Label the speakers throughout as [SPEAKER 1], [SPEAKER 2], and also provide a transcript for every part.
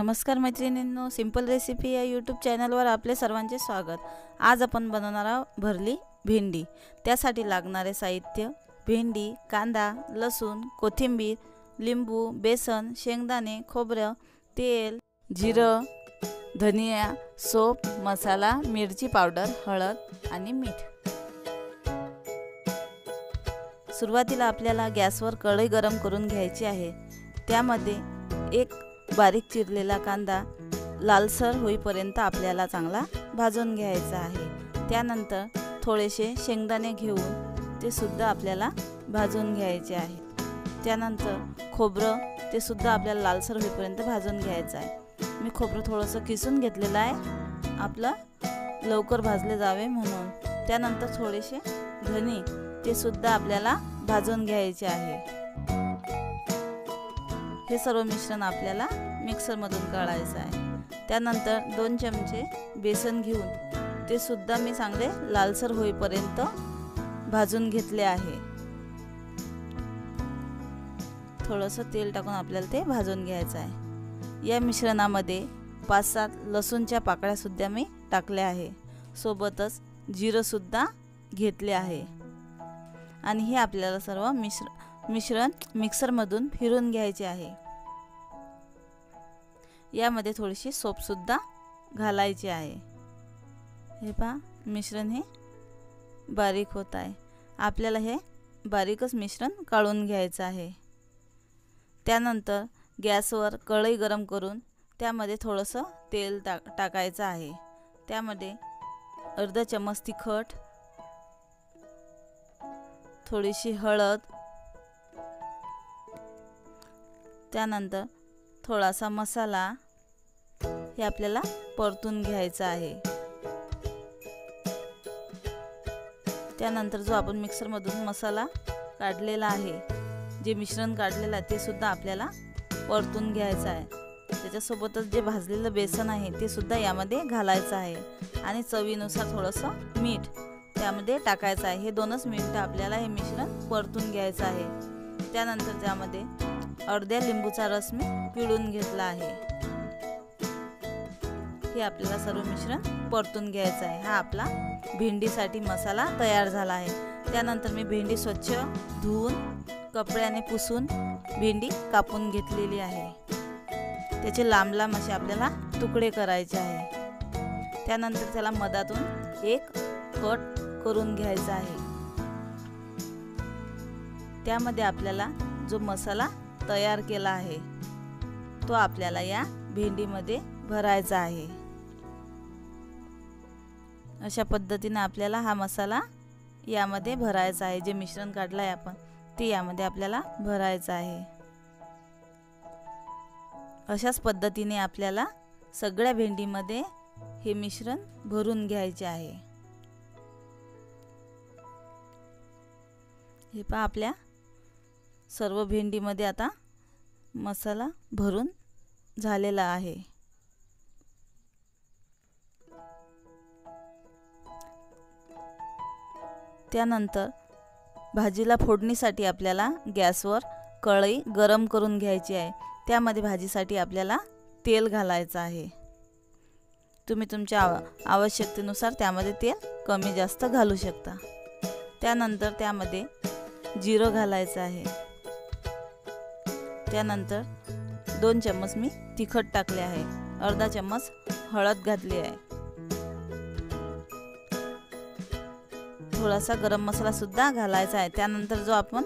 [SPEAKER 1] नमस्कार मैत्रिणींनो, simple recipe या यूट्यूब चॅनलवर आपले सर्वांचे स्वागत। आज आपण बनवणार आहोत भरली भेंडी। त्यासाठी लागणारे साहित्य: भेंडी, कांदा, लसूण, कोथिंबीर, लिंबू, बेसन, शेंगदाणे, खोबरं, तेल, जिरं, धनिया, सोप, मसाला, मिरची पावडर, हळद आणि मीठ। सुरुवातीला आपल्याला गॅसवर कढई गरम करून घ्यायची आहे। त्यामध्ये एक बारीक चिरलेला कांदा लालसर होईपर्यंत आपल्याला चांगला भाजून घ्यायचा आहे। त्यानंतर थोडेसे शेंगदाणे घेऊन ते सुद्धा आपल्याला भाजून घ्यायचे आहे। त्यानंतर खोबरं ते सुद्धा आपल्याला लालसर होईपर्यंत भाजून घ्यायचं आहे। मी खोबरं थोडंसं किसून घेतलेलं आहे, आपलं लवकर भाजले जावे म्हणून। त्यानंतर थोडेसे धने ते सुद्धा आपल्याला भाजून घ्यायचे आहे। हे सर्व मिश्रण आपल्याला मिक्सर मधून काढायचं आहे। त्यानंतर 2 चमचे बेसन घेऊन ते सुद्धा मी चांगले लालसर होईपर्यंत भाजून घेतले आहे। थोडंसं तेल टाकून आपल्याला ते भाजून घ्यायचं आहे। या मिश्रणामध्ये 5-7 लसूणच्या पाकळ्या सुद्धा मी टाकल्या आहे, सोबतच जिरं सुद्धा घेतले आहे। आणि हे आपल्याला सर्व मिश्रण मिक्सर मधून फिरून घ्यायचे आहे। यामध्ये थोडीशी सोप सुद्धा घालायची आहे। हे पहा, मिश्रण हे बारीक होत आहे। आपल्याला हे बारीकच मिश्रण काढून घ्यायचं आहे। त्यानंतर गॅसवर कढई गरम करून त्यामध्ये थोडंसं तेल टाकायचं आहे। त्यामध्ये अर्धा चमच तिखट, थोडीशी हळद, त्यानंतर थोडासा मसाला हे आपल्याला परतून घ्यायचा आहे। त्यानंतर जो आपण मिक्सर मधून मसाला काढलेला आहे, जे मिश्रण काढलेलं आहे ते सुद्धा आपल्याला परतून घ्यायचं आहे। त्याच्यासोबतच जे भाजलेलं बेसन आहे ते सुद्धा यामध्ये घालायचं आहे आणि चवीनुसार थोडंसं मीठ त्यामध्ये टाकायचं आहे। हे 2च मिनिटं आपल्याला हे मिश्रण परतून घ्यायचं आहे। त्यानंतर त्यामध्ये अर्ध्या लिंबूचा रस मी पिळून घेतला आहे। हे आपल्याला सर्व मिश्रण परतून घ्यायचं आहे। हा आपला भेंडीसाठी मसाला तयार झाला आहे। त्यानंतर मी भेंडी स्वच्छ धुवून कपड्याने पुसून भेंडी कापून घेतलेली आहे। त्याचे लांब लांब असे आपल्याला तुकडे करायचे आहे। त्यानंतर त्याला मधातून एक कट करून घ्यायचा आहे। त्यामध्ये आपल्याला जो मसाला तयार केला आहे तो आपल्याला या भेंडीमध्ये भरायचा आहे। अशा पद्धतीने आपल्याला हा मसाला यामध्ये भरायचा आहे। जे मिश्रण काढलं आहे आपण ते यामध्ये आपल्याला भरायचं आहे। अशाच पद्धतीने आपल्याला सगळ्या भेंडीमध्ये हे मिश्रण भरून घ्यायचे आहे। हे पहा, आपल्या सर्व भेंडीमध्ये आता मसाला भरून झालेला आहे। त्यानंतर भाजीला फोडणीसाठी आपल्याला गॅसवर कढई गरम करून घ्यायची आहे। त्यामध्ये भाजीसाठी आपल्याला तेल घालायचं आहे। तुम्ही तुमच्या आवश्यकतेनुसार त्यामध्ये तेल कमी जास्त घालू शकता। त्यानंतर त्यामध्ये जिरं घालायचं आहे। त्यानंतर 2 चम्मच मी तिखट टाकले आहे, अर्धा चम्मच हळद घातली आहे, थोडासा गरम मसाला सुद्धा घालायचा आहे। त्यानंतर जो आपण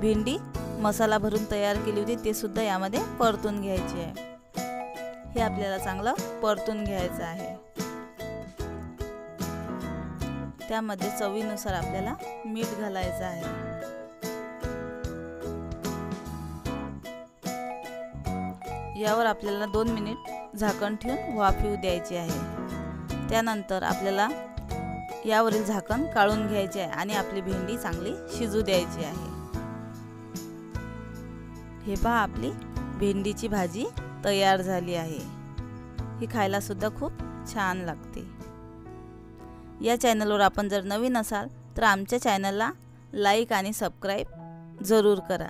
[SPEAKER 1] भेंडी मसाला भरून तयार केली होती ते सुद्धा यामध्ये परतून घ्यायचे आहे। हे आपल्याला चांगलं परतून घ्यायचं आहे। त्यामध्ये चवीनुसार आपल्याला मीठ घालायचं आहे। यावर आपल्याला 2 मिनिट झाकण ठेवून वाफ येऊ द्यायची आहे। त्यानंतर आपल्याला यावरील झाकण काढून घ्यायचे आहे आणि आपली भेंडी चांगली शिजू द्यायची आहे। हे पहा, आपली भेंडीची भाजी तयार झाली आहे। ही खायला सुद्धा खूप छान लागते। या चॅनलवर आपण जर नवीन असाल तर आमच्या चॅनलला लाईक आणि सबस्क्राईब जरूर करा।